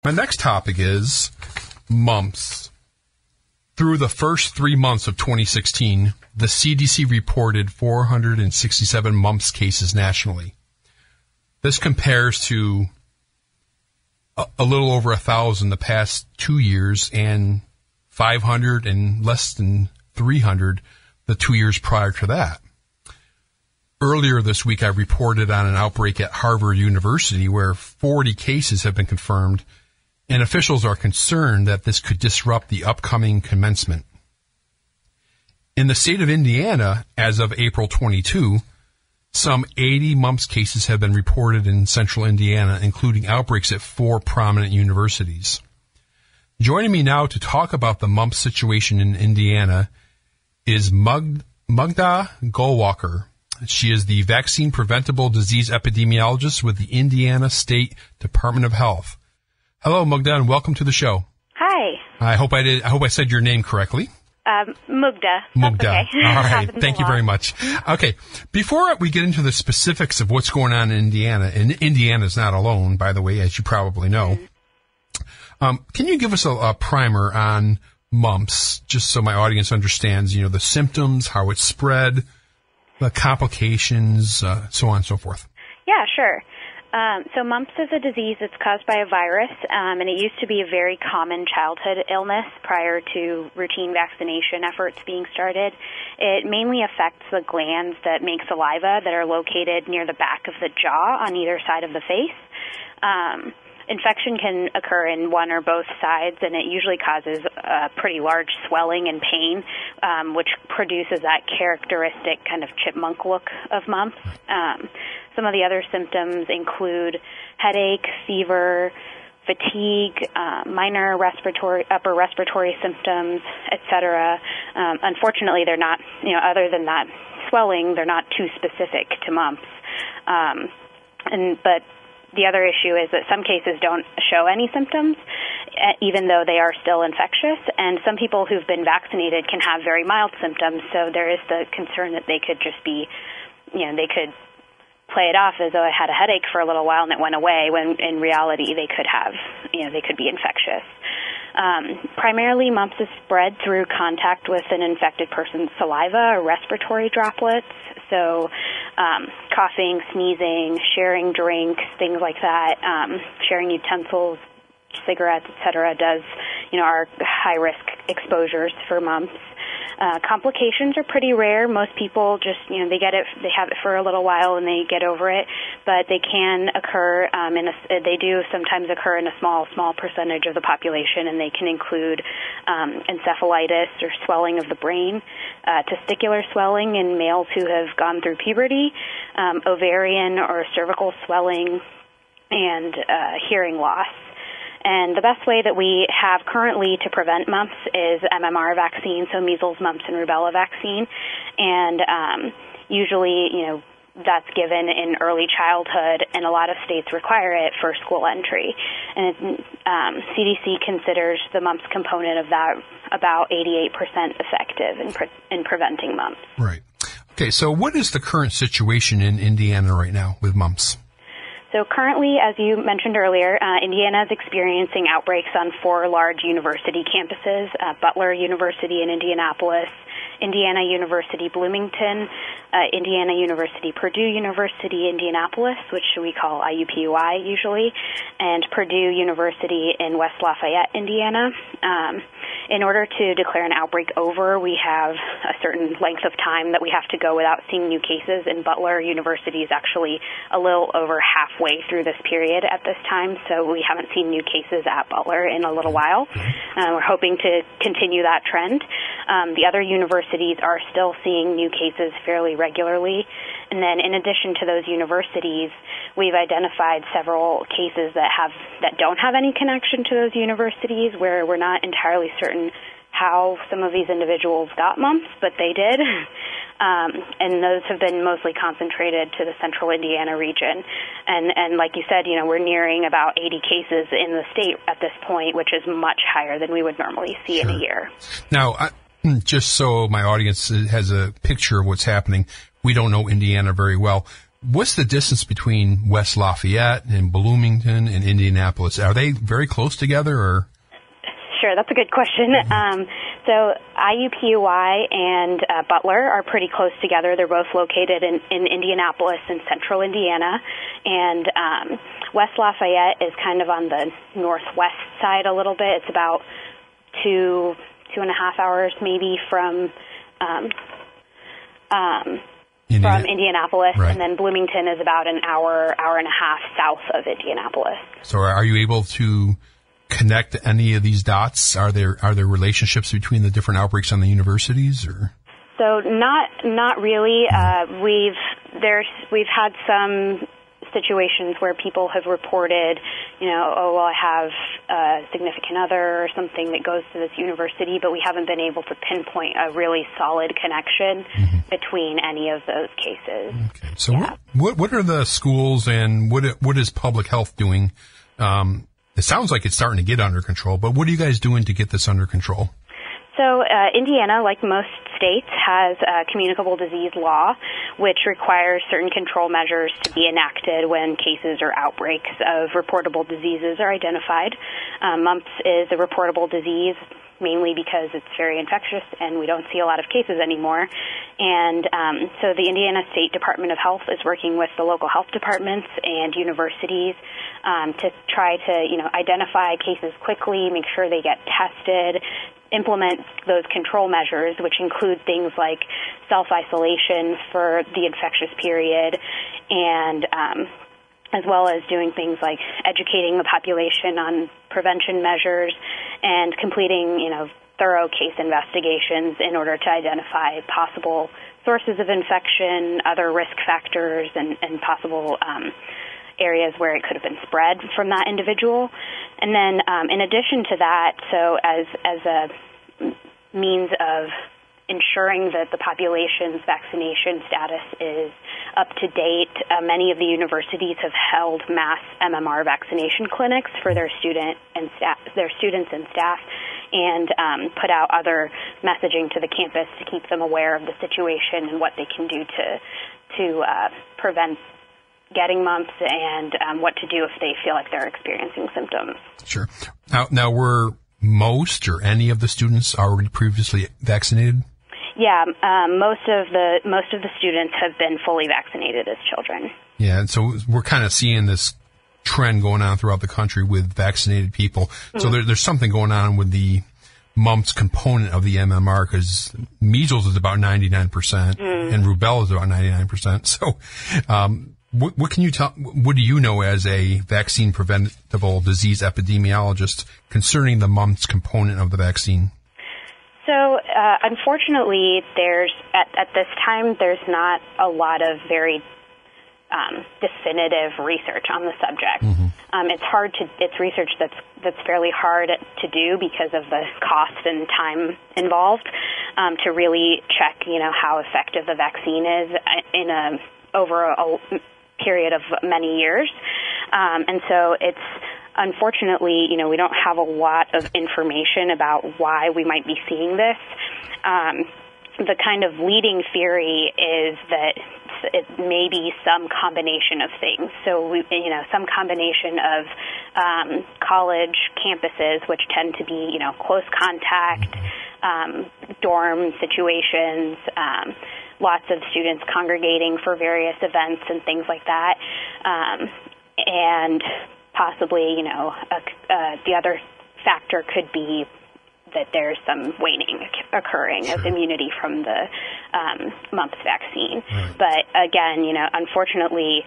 My next topic is mumps. Through the first 3 months of 2016, the CDC reported 467 mumps cases nationally. This compares to a little over 1,000 the past 2 years and 500 and less than 300 the 2 years prior to that. Earlier this week, I reported on an outbreak at Harvard University where 40 cases have been confirmed, and officials are concerned that this could disrupt the upcoming commencement. In the state of Indiana, as of April 22, some 80 mumps cases have been reported in central Indiana, including outbreaks at 4 prominent universities. Joining me now to talk about the mumps situation in Indiana is Mugdha Golwalkar. She is the Vaccine Preventable Disease Epidemiologist with the Indiana State Department of Health. Hello, Mugdha, and welcome to the show. Hi. I hope I said your name correctly. Mugdha. Mugdha. Okay. All right. Thank you very much. Okay. Before we get into the specifics of what's going on in Indiana, and Indiana's not alone, by the way, as you probably know, can you give us a primer on mumps, just so my audience understands, the symptoms, how it's spread, the complications, so on and so forth? Yeah, sure. So mumps is a disease that's caused by a virus, and it used to be a very common childhood illness prior to routine vaccination efforts being started. It mainly affects the glands that make saliva that are located near the back of the jaw on either side of the face. Infection can occur in one or both sides, and it usually causes a pretty large swelling and pain, which produces that characteristic kind of chipmunk look of mumps. Some of the other symptoms include headache, fever, fatigue, minor upper respiratory symptoms, etc. Unfortunately, they're not, other than that swelling, they're not too specific to mumps. But the other issue is that some cases don't show any symptoms, even though they are still infectious, and some people who've been vaccinated can have very mild symptoms, so there is the concern that they could just be, they could play it off as though I had a headache for a little while and it went away, when in reality they could have, they could be infectious. Primarily, mumps is spread through contact with an infected person's saliva or respiratory droplets. So coughing, sneezing, sharing drinks, things like that, sharing utensils, cigarettes, etc. are high-risk exposures for mumps. Complications are pretty rare. Most people just, they have it for a little while and they get over it, but they can occur, they do sometimes occur in a small percentage of the population, and they can include encephalitis or swelling of the brain, testicular swelling in males who have gone through puberty, ovarian or cervical swelling, and hearing loss. And the best way that we have currently to prevent mumps is MMR vaccine, so measles, mumps, and rubella vaccine. And usually, that's given in early childhood, and a lot of states require it for school entry. And CDC considers the mumps component of that about 88% effective in preventing mumps. Right. Okay, so what is the current situation in Indiana right now with mumps? So currently, as you mentioned earlier, Indiana is experiencing outbreaks on 4 large university campuses, Butler University in Indianapolis, Indiana University Bloomington, Indiana University Purdue University Indianapolis, which we call IUPUI usually, and Purdue University in West Lafayette, Indiana. In order to declare an outbreak over, we have a certain length of time that we have to go without seeing new cases, and Butler University is actually a little over halfway through this period at this time, so we haven't seen new cases at Butler in a little while. We're hoping to continue that trend. The other universities are still seeing new cases fairly regularly, and then in addition to those universities, we've identified several cases that don't have any connection to those universities, where we're not entirely certain how some of these individuals got mumps, but they did. And those have been mostly concentrated to the central Indiana region. And like you said, we're nearing about 80 cases in the state at this point, which is much higher than we would normally see in a year. Now, just so my audience has a picture of what's happening, we don't know Indiana very well. what's the distance between West Lafayette and Bloomington and Indianapolis? Are they very close together, or? Sure, that's a good question. So IUPUI and Butler are pretty close together. They're both located in Indianapolis in central Indiana. And West Lafayette is kind of on the northwest side a little bit. It's about 2.5 hours maybe from Indianapolis. Right. And then Bloomington is about an hour and a half south of Indianapolis. So are you able to connect any of these dots? Are there relationships between the different outbreaks on the universities, or? So not really. We've had some situations where people have reported, I have a significant other or something that goes to this university, but we haven't been able to pinpoint a really solid connection between any of those cases. Okay. So what are the schools and what is public health doing? It sounds like it's starting to get under control, but what are you guys doing to get this under control? So Indiana, like most states, has a communicable disease law, which requires certain control measures to be enacted when cases or outbreaks of reportable diseases are identified. Mumps is a reportable disease, mainly because it's very infectious and we don't see a lot of cases anymore. And so the Indiana State Department of Health is working with the local health departments and universities to try to, identify cases quickly, make sure they get tested, implement those control measures, which include things like self-isolation for the infectious period, and as well as doing things like educating the population on prevention measures and completing, thorough case investigations in order to identify possible sources of infection, other risk factors, and possible areas where it could have been spread from that individual. And then in addition to that, so as a means of ensuring that the population's vaccination status is up to date, many of the universities have held mass MMR vaccination clinics for their students and staff, and put out other messaging to the campus to keep them aware of the situation and what they can do to prevent getting mumps and what to do if they feel like they're experiencing symptoms. Sure. Now were most or any of the students already previously vaccinated? Yeah, most of the students have been fully vaccinated as children. Yeah, and so we're kind of seeing this trend going on throughout the country with vaccinated people. Mm-hmm. So there's something going on with the mumps component of the MMR, because measles is about 99% and rubella is about 99%. So what can you tell? What do you know as a vaccine preventable disease epidemiologist concerning the mumps component of the vaccine? So, unfortunately, at this time, there's not a lot of very definitive research on the subject. Mm-hmm. It's research that's fairly hard to do because of the cost and time involved to really check, how effective the vaccine is over a period of many years. And so it's, unfortunately, we don't have a lot of information about why we might be seeing this. The kind of leading theory is that it may be some combination of things. So, some combination of college campuses, which tend to be, close contact, dorm situations, lots of students congregating for various events and things like that, and possibly, the other factor could be that there's some waning occurring of immunity from the mumps vaccine. Right. But again, unfortunately,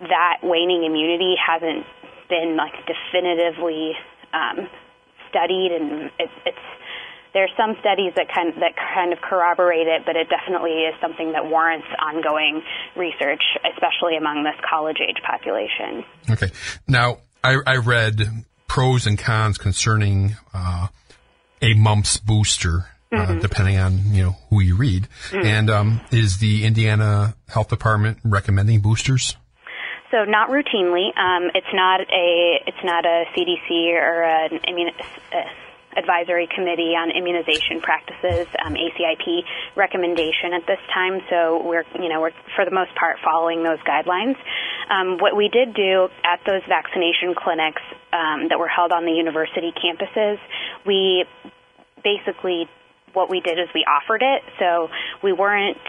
that waning immunity hasn't been definitively studied, and there's some studies that kind of corroborate it, but it definitely is something that warrants ongoing research, especially among this college-age population. Okay. Now, I read pros and cons concerning a mumps booster, depending on who you read. Mm-hmm. And is the Indiana Health Department recommending boosters? So not routinely. It's not a CDC or Advisory Committee on Immunization Practices, ACIP recommendation at this time. So we're for the most part following those guidelines. What we did do at those vaccination clinics that were held on the university campuses, what we did is we offered it. So we weren't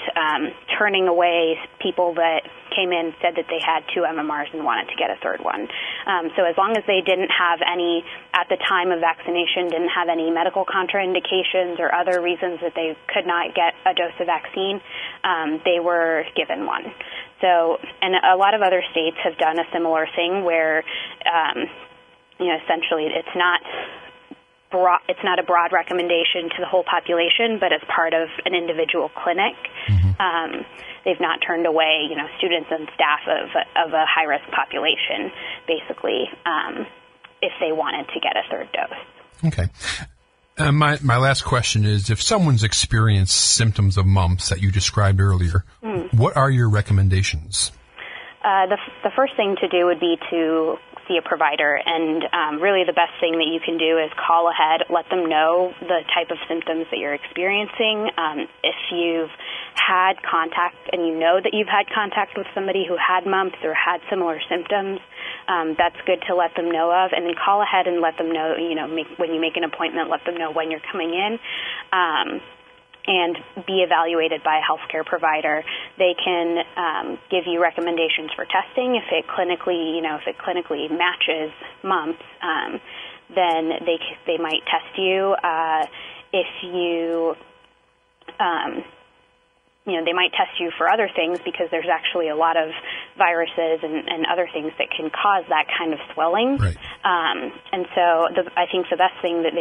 turning away people that came in, said that they had 2 MMRs and wanted to get a third one. So as long as they didn't have any, at the time of vaccination, didn't have any medical contraindications or other reasons that they could not get a dose of vaccine, they were given one. So, and a lot of other states have done a similar thing where, essentially it's not a broad recommendation to the whole population, but as part of an individual clinic. Mm-hmm. They've not turned away, students and staff of a high-risk population, basically, if they wanted to get a third dose. Okay. My last question is, if someone's experienced symptoms of mumps that you described earlier, what are your recommendations? The first thing to do would be to see a provider, and really the best thing that you can do is call ahead, let them know the type of symptoms that you're experiencing. If you've had contact and you know that you've had contact with somebody who had mumps or had similar symptoms, that's good to let them know of, and then call ahead and let them know, when you make an appointment, let them know when you're coming in. And be evaluated by a healthcare provider. They can give you recommendations for testing. If it clinically matches mumps, then they might test you. If you they might test you for other things, because there's actually a lot of viruses and other things that can cause that kind of swelling. Right. And so I think the best thing that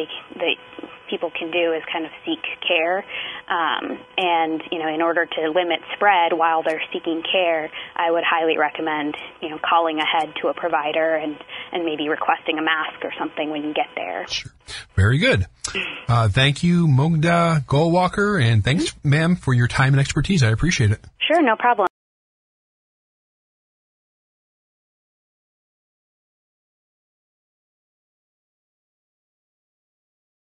people can do is kind of seek care. And, in order to limit spread while they're seeking care, I would highly recommend, calling ahead to a provider and maybe requesting a mask or something when you get there. Sure. Very good. Thank you, Mugdha Golwalkar, and thanks, ma'am, for your time and expertise. I appreciate it. Sure, no problem.